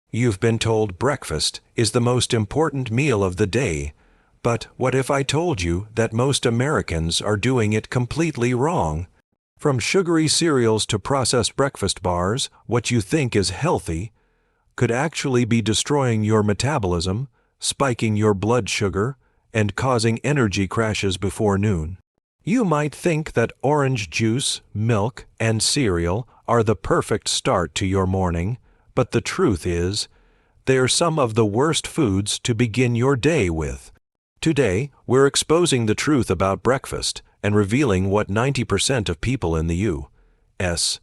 You've been told breakfast is the most important meal of the day, but what if I told you that most Americans are doing it completely wrong? From sugary cereals to processed breakfast bars, what you think is healthy could actually be destroying your metabolism, spiking your blood sugar, and causing energy crashes before noon. You might think that orange juice, milk, and cereal are the perfect start to your morning, but the truth is, they're some of the worst foods to begin your day with. Today, we're exposing the truth about breakfast and revealing what 90% of people in the U.S.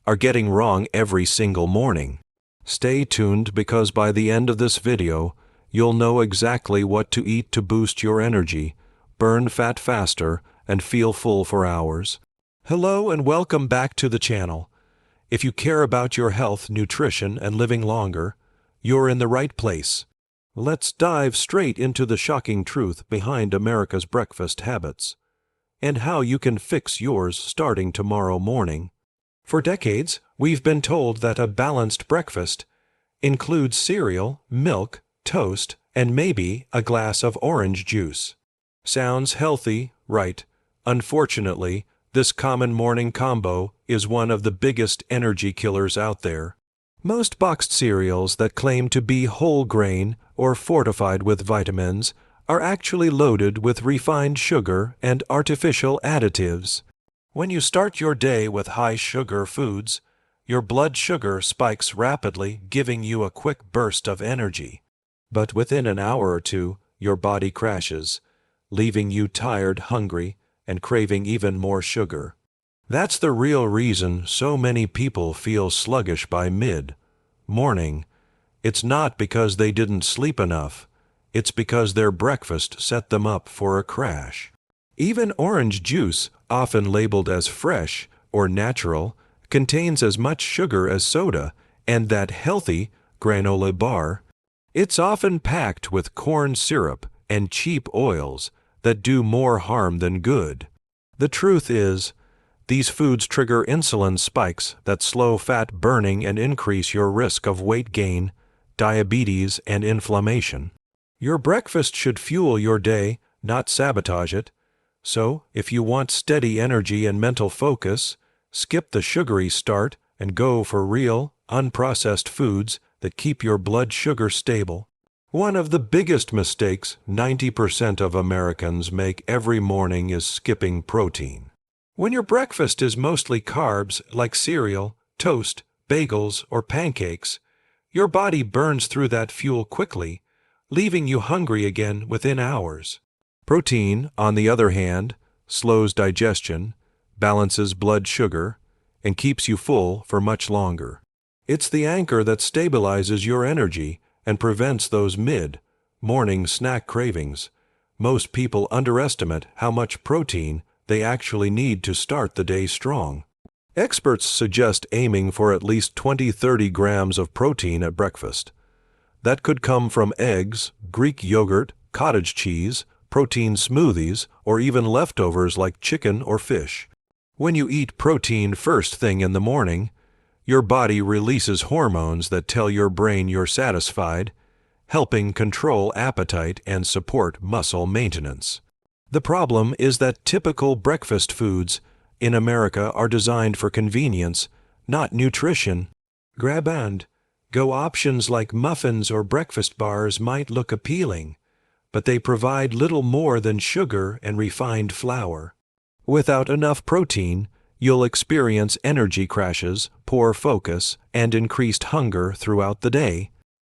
are getting wrong every single morning. Stay tuned because by the end of this video, you'll know exactly what to eat to boost your energy, burn fat faster, and feel full for hours. Hello and welcome back to the channel. If you care about your health, nutrition, and living longer, you're in the right place. Let's dive straight into the shocking truth behind America's breakfast habits and how you can fix yours starting tomorrow morning. For decades, we've been told that a balanced breakfast includes cereal, milk, toast, and maybe a glass of orange juice. Sounds healthy, right? Unfortunately, this common morning combo is one of the biggest energy killers out there. Most boxed cereals that claim to be whole grain or fortified with vitamins are actually loaded with refined sugar and artificial additives. When you start your day with high-sugar foods, your blood sugar spikes rapidly, giving you a quick burst of energy. But within an hour or two, your body crashes, leaving you tired, hungry, and craving even more sugar. That's the real reason so many people feel sluggish by mid-morning. It's not because they didn't sleep enough. It's because their breakfast set them up for a crash. Even orange juice, often labeled as fresh or natural, contains as much sugar as soda, and that healthy granola bar. It's often packed with corn syrup and cheap oils that do more harm than good. The truth is, these foods trigger insulin spikes that slow fat burning and increase your risk of weight gain, diabetes, and inflammation. Your breakfast should fuel your day, not sabotage it. So, if you want steady energy and mental focus, skip the sugary start and go for real, unprocessed foods that keep your blood sugar stable. One of the biggest mistakes 90% of Americans make every morning is skipping protein. When your breakfast is mostly carbs like cereal, toast, bagels, or pancakes, your body burns through that fuel quickly, leaving you hungry again within hours. Protein, on the other hand, slows digestion, balances blood sugar, and keeps you full for much longer. It's the anchor that stabilizes your energy and prevents those mid-morning snack cravings. Most people underestimate how much protein they actually need to start the day strong. Experts suggest aiming for at least 20-30 grams of protein at breakfast. That could come from eggs, Greek yogurt, cottage cheese, protein smoothies, or even leftovers like chicken or fish. When you eat protein first thing in the morning, your body releases hormones that tell your brain you're satisfied, helping control appetite and support muscle maintenance. The problem is that typical breakfast foods in America are designed for convenience, not nutrition. Grab and go options like muffins or breakfast bars might look appealing, but they provide little more than sugar and refined flour. Without enough protein, you'll experience energy crashes, poor focus, and increased hunger throughout the day.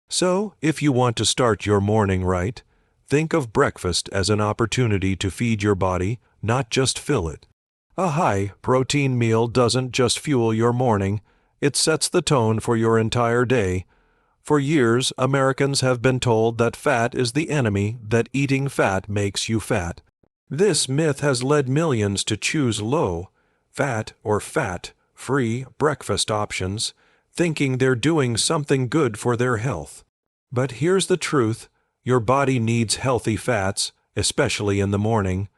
So, if you want to start your morning right, think of breakfast as an opportunity to feed your body, not just fill it. A high-protein meal doesn't just fuel your morning, it sets the tone for your entire day. For years, Americans have been told that fat is the enemy, that eating fat makes you fat. This myth has led millions to choose low-fat or fat-free breakfast options, thinking they're doing something good for their health. But here's the truth, your body needs healthy fats, especially in the morning.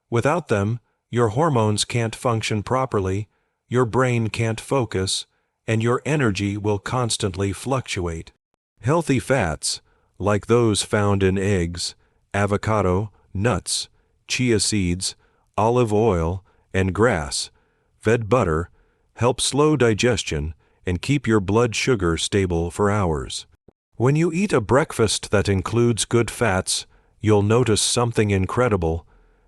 Without them, your hormones can't function properly, your brain can't focus, and your energy will constantly fluctuate. Healthy fats, like those found in eggs, avocado, nuts, chia seeds, olive oil, and grass-fed butter, help slow digestion and keep your blood sugar stable for hours. When you eat a breakfast that includes good fats, you'll notice something incredible.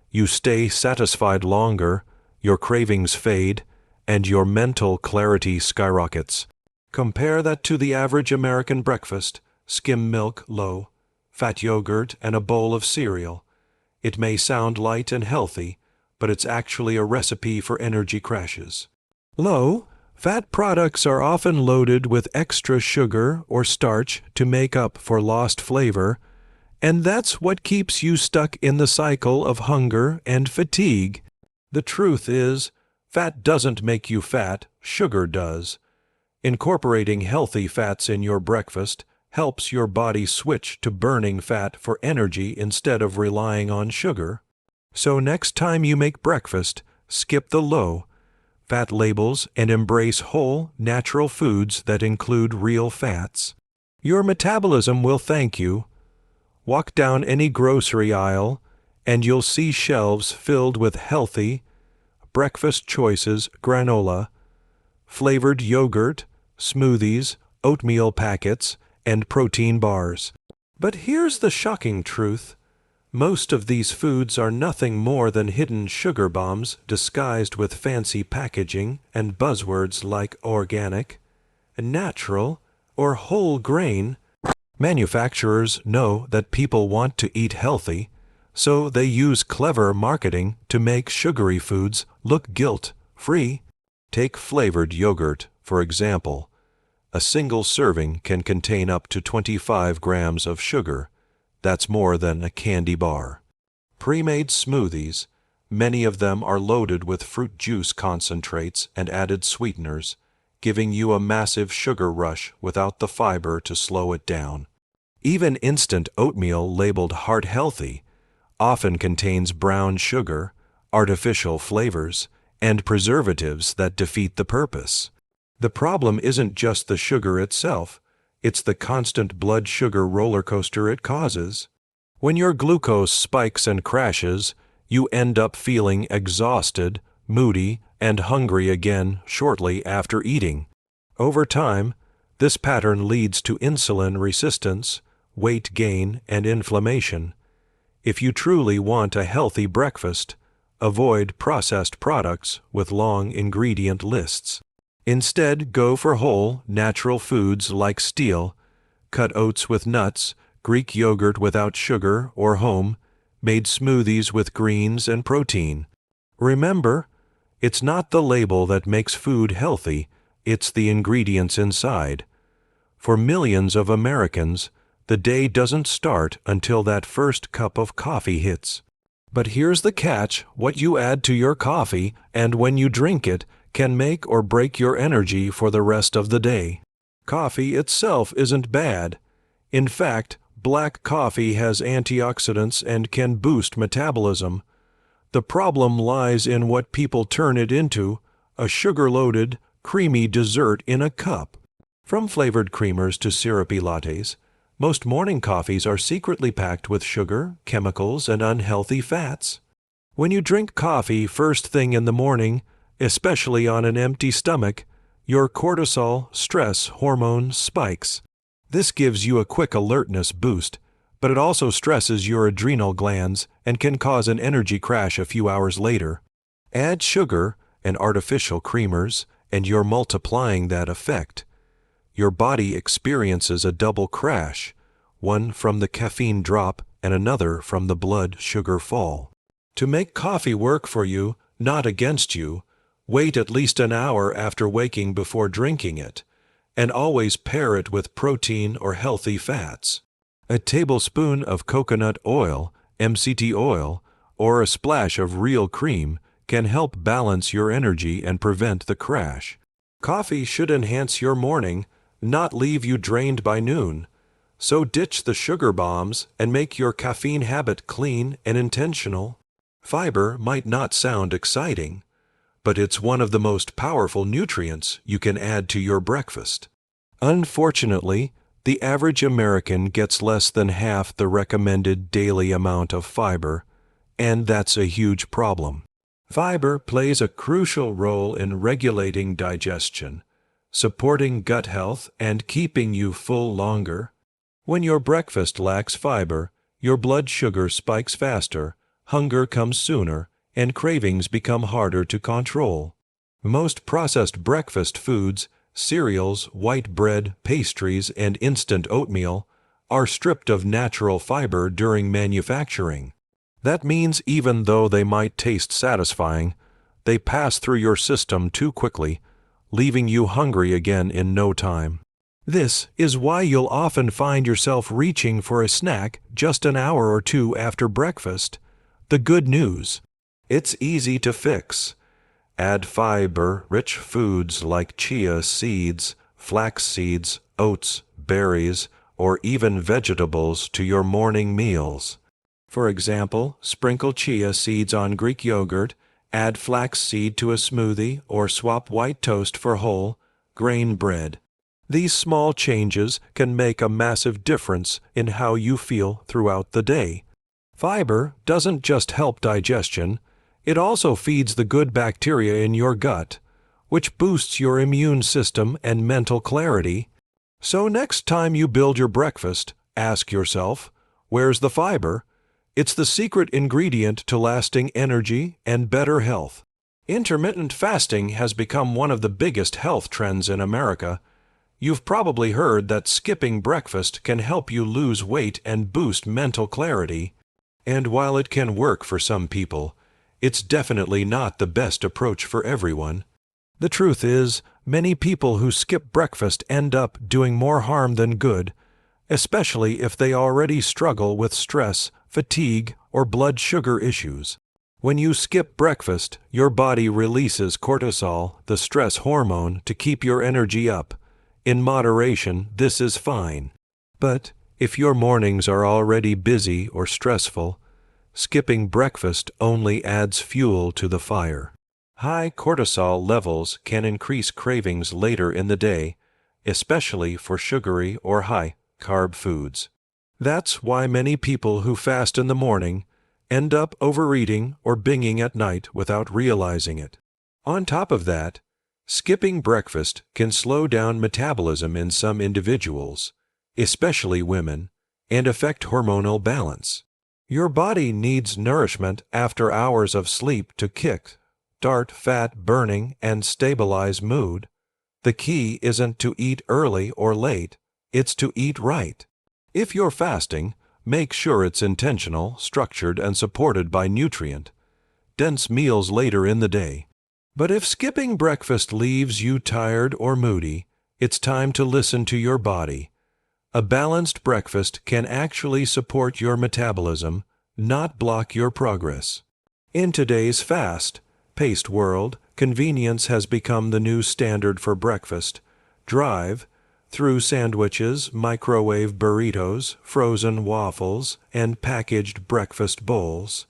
You stay satisfied longer, your cravings fade, and your mental clarity skyrockets. Compare that to the average American breakfast: skim milk, low fat yogurt, and a bowl of cereal. It may sound light and healthy, but it's actually a recipe for energy crashes. Low fat products are often loaded with extra sugar or starch to make up for lost flavor, and that's what keeps you stuck in the cycle of hunger and fatigue. The truth is, fat doesn't make you fat, sugar does. Incorporating healthy fats in your breakfast helps your body switch to burning fat for energy instead of relying on sugar. So next time you make breakfast, skip the low-fat labels and embrace whole, natural foods that include real fats. Your metabolism will thank you. Walk down any grocery aisle, and you'll see shelves filled with healthy breakfast choices: granola, flavored yogurt, smoothies, oatmeal packets, and protein bars. But here's the shocking truth. Most of these foods are nothing more than hidden sugar bombs disguised with fancy packaging and buzzwords like organic, natural, or whole grain. Manufacturers know that people want to eat healthy, so they use clever marketing to make sugary foods look guilt-free. Take flavored yogurt, for example. A single serving can contain up to 25 grams of sugar. That's more than a candy bar. Pre-made smoothies, many of them are loaded with fruit juice concentrates and added sweeteners, giving you a massive sugar rush without the fiber to slow it down. Even instant oatmeal labeled heart healthy often contains brown sugar, artificial flavors, and preservatives that defeat the purpose. The problem isn't just the sugar itself, it's the constant blood sugar roller coaster it causes. When your glucose spikes and crashes, you end up feeling exhausted, moody, and hungry again shortly after eating. Over time, this pattern leads to insulin resistance, weight gain, and inflammation. If you truly want a healthy breakfast, avoid processed products with long ingredient lists. Instead, go for whole, natural foods like steel, cut oats with nuts, Greek yogurt without sugar, or home-made smoothies with greens and protein. Remember, it's not the label that makes food healthy, it's the ingredients inside. For millions of Americans, the day doesn't start until that first cup of coffee hits. But here's the catch: what you add to your coffee and when you drink it can make or break your energy for the rest of the day. Coffee itself isn't bad. In fact, black coffee has antioxidants and can boost metabolism. The problem lies in what people turn it into: a sugar-loaded, creamy dessert in a cup. From flavored creamers to syrupy lattes, most morning coffees are secretly packed with sugar, chemicals, and unhealthy fats. When you drink coffee first thing in the morning, especially on an empty stomach, your cortisol stress hormone spikes. This gives you a quick alertness boost, but it also stresses your adrenal glands and can cause an energy crash a few hours later. Add sugar and artificial creamers, and you're multiplying that effect. Your body experiences a double crash, one from the caffeine drop and another from the blood sugar fall. To make coffee work for you, not against you, wait at least an hour after waking before drinking it, and always pair it with protein or healthy fats. A tablespoon of coconut oil, MCT oil, or a splash of real cream can help balance your energy and prevent the crash. Coffee should enhance your morning, not leave you drained by noon. So ditch the sugar bombs and make your caffeine habit clean and intentional. Fiber might not sound exciting, but it's one of the most powerful nutrients you can add to your breakfast. Unfortunately, the average American gets less than half the recommended daily amount of fiber, and that's a huge problem. Fiber plays a crucial role in regulating digestion, supporting gut health, and keeping you full longer. When your breakfast lacks fiber, your blood sugar spikes faster, hunger comes sooner, and cravings become harder to control. Most processed breakfast foods, cereals, white bread, pastries, and instant oatmeal, are stripped of natural fiber during manufacturing. That means even though they might taste satisfying, they pass through your system too quickly, leaving you hungry again in no time. This is why you'll often find yourself reaching for a snack just an hour or two after breakfast. The good news: it's easy to fix. Add fiber-rich foods like chia seeds, flax seeds, oats, berries, or even vegetables to your morning meals. For example, sprinkle chia seeds on Greek yogurt, add flax seed to a smoothie, or swap white toast for whole grain bread. These small changes can make a massive difference in how you feel throughout the day. Fiber doesn't just help digestion, it also feeds the good bacteria in your gut, which boosts your immune system and mental clarity. So next time you build your breakfast, ask yourself, where's the fiber? It's the secret ingredient to lasting energy and better health. Intermittent fasting has become one of the biggest health trends in America. You've probably heard that skipping breakfast can help you lose weight and boost mental clarity. And while it can work for some people, it's definitely not the best approach for everyone. The truth is, many people who skip breakfast end up doing more harm than good, especially if they already struggle with stress, fatigue, or blood sugar issues. When you skip breakfast, your body releases cortisol, the stress hormone, to keep your energy up. In moderation, this is fine. But if your mornings are already busy or stressful, skipping breakfast only adds fuel to the fire. High cortisol levels can increase cravings later in the day, especially for sugary or high-carb foods. That's why many people who fast in the morning end up overeating or binging at night without realizing it. On top of that, skipping breakfast can slow down metabolism in some individuals, especially women, and affect hormonal balance. Your body needs nourishment after hours of sleep to start fat burning and stabilize mood. The key isn't to eat early or late, it's to eat right. If you're fasting, make sure it's intentional, structured, and supported by nutrient-dense meals later in the day. But if skipping breakfast leaves you tired or moody, it's time to listen to your body. A balanced breakfast can actually support your metabolism, not block your progress. In today's fast-paced world, convenience has become the new standard for breakfast. Drive through sandwiches, microwave burritos, frozen waffles, and packaged breakfast bowls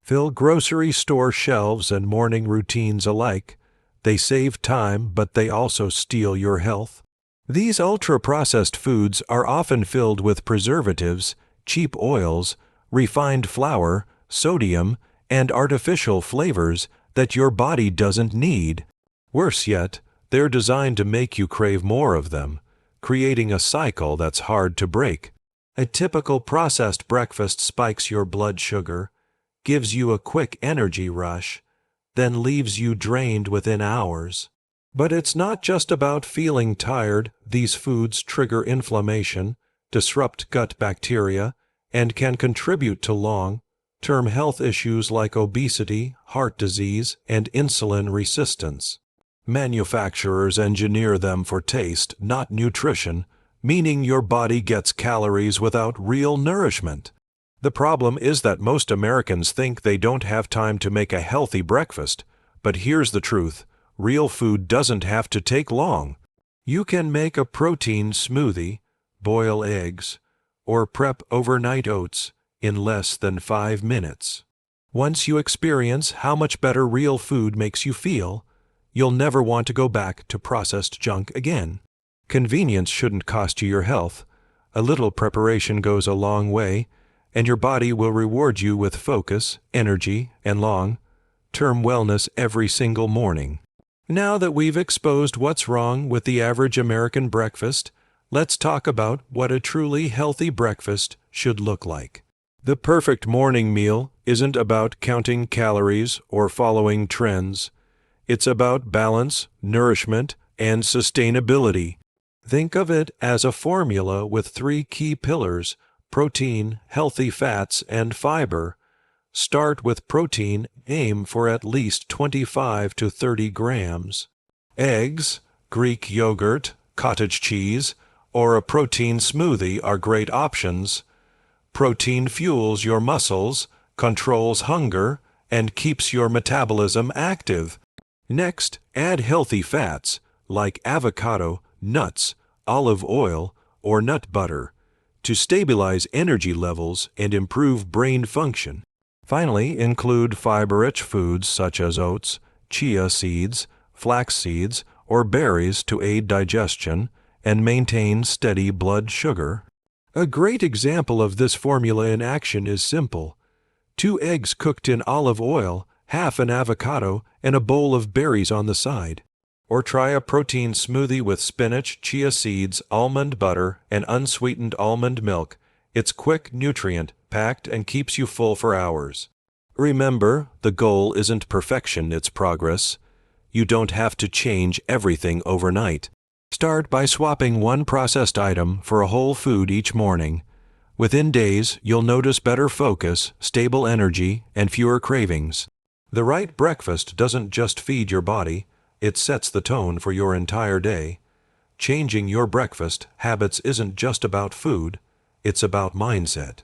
fill grocery store shelves and morning routines alike. They save time, but they also steal your health. These ultra-processed foods are often filled with preservatives, cheap oils, refined flour, sodium, and artificial flavors that your body doesn't need. Worse yet, they're designed to make you crave more of them, creating a cycle that's hard to break. A typical processed breakfast spikes your blood sugar, gives you a quick energy rush, then leaves you drained within hours. But it's not just about feeling tired. These foods trigger inflammation, disrupt gut bacteria, and can contribute to long-term health issues like obesity, heart disease, and insulin resistance. Manufacturers engineer them for taste, not nutrition, meaning your body gets calories without real nourishment. The problem is that most Americans think they don't have time to make a healthy breakfast, but here's the truth: real food doesn't have to take long. You can make a protein smoothie, boil eggs, or prep overnight oats in less than 5 minutes. Once you experience how much better real food makes you feel, you'll never want to go back to processed junk again. Convenience shouldn't cost you your health, A little preparation goes a long way, and your body will reward you with focus, energy, and long-term wellness every single morning. Now that we've exposed what's wrong with the average American breakfast, let's talk about what a truly healthy breakfast should look like. The perfect morning meal isn't about counting calories or following trends. It's about balance, nourishment, and sustainability. Think of it as a formula with 3 key pillars: protein, healthy fats, and fiber. Start with protein, aim for at least 25 to 30 grams. Eggs, Greek yogurt, cottage cheese, or a protein smoothie are great options. Protein fuels your muscles, controls hunger, and keeps your metabolism active. Next, add healthy fats like avocado, nuts, olive oil, or nut butter to stabilize energy levels and improve brain function. Finally, include fiber-rich foods such as oats, chia seeds, flax seeds, or berries to aid digestion and maintain steady blood sugar. A great example of this formula in action is simple: 2 eggs cooked in olive oil, half an avocado, and a bowl of berries on the side. Or try a protein smoothie with spinach, chia seeds, almond butter, and unsweetened almond milk. It's quick, nutrient-packed, and keeps you full for hours. Remember, the goal isn't perfection, it's progress. You don't have to change everything overnight. Start by swapping one processed item for a whole food each morning. Within days, you'll notice better focus, stable energy, and fewer cravings. The right breakfast doesn't just feed your body, it sets the tone for your entire day. Changing your breakfast habits isn't just about food, it's about mindset.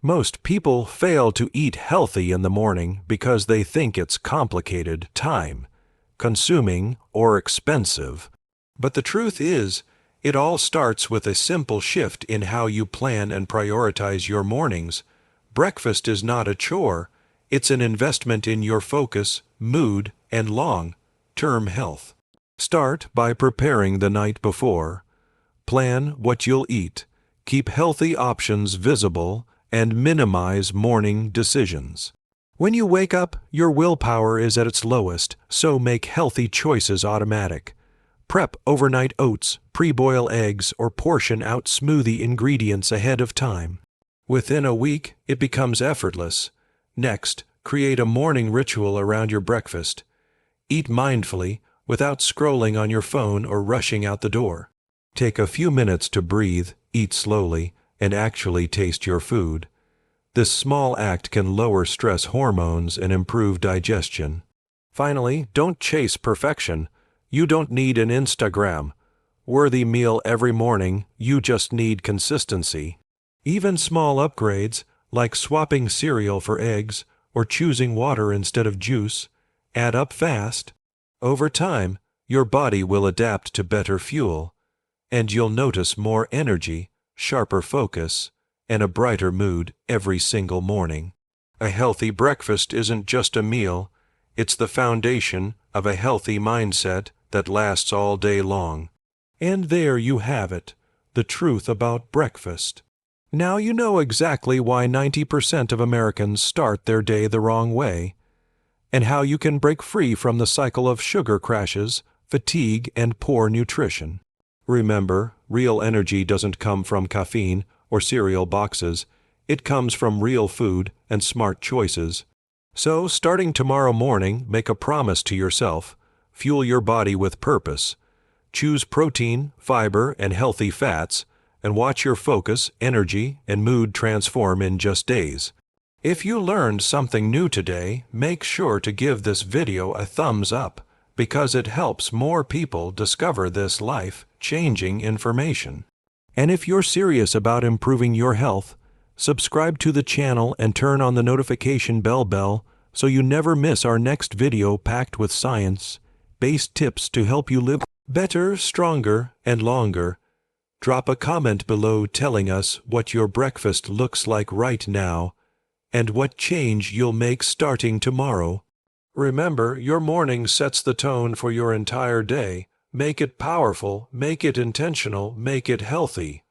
Most people fail to eat healthy in the morning because they think it's complicated, time-consuming, or expensive. But the truth is, it all starts with a simple shift in how you plan and prioritize your mornings. Breakfast is not a chore, it's an investment in your focus, mood, and long-term health. Start by preparing the night before. Plan what you'll eat, keep healthy options visible, and minimize morning decisions. When you wake up, your willpower is at its lowest, so make healthy choices automatic. Prep overnight oats, pre-boil eggs, or portion out smoothie ingredients ahead of time. Within a week, it becomes effortless. Next, create a morning ritual around your breakfast. Eat mindfully, without scrolling on your phone or rushing out the door. Take a few minutes to breathe, eat slowly, and actually taste your food. This small act can lower stress hormones and improve digestion. Finally, don't chase perfection. You don't need an Instagram-worthy meal every morning, you just need consistency. Even small upgrades, like swapping cereal for eggs or choosing water instead of juice, add up fast. Over time, your body will adapt to better fuel, and you'll notice more energy, sharper focus, and a brighter mood every single morning. A healthy breakfast isn't just a meal, it's the foundation of a healthy mindset that lasts all day long. And there you have it, the truth about breakfast. Now you know exactly why 90% of Americans start their day the wrong way, and how you can break free from the cycle of sugar crashes, fatigue, and poor nutrition. Remember, real energy doesn't come from caffeine or cereal boxes. It comes from real food and smart choices. So, starting tomorrow morning, make a promise to yourself. Fuel your body with purpose. Choose protein, fiber, and healthy fats, and watch your focus, energy, and mood transform in just days. If you learned something new today, make sure to give this video a thumbs up, because it helps more people discover this life-changing information. And if you're serious about improving your health, subscribe to the channel and turn on the notification bell so you never miss our next video packed with science-based tips to help you live better, stronger, and longer. Drop a comment below telling us what your breakfast looks like right now and what change you'll make starting tomorrow. Remember, your morning sets the tone for your entire day. Make it powerful, make it intentional, make it healthy.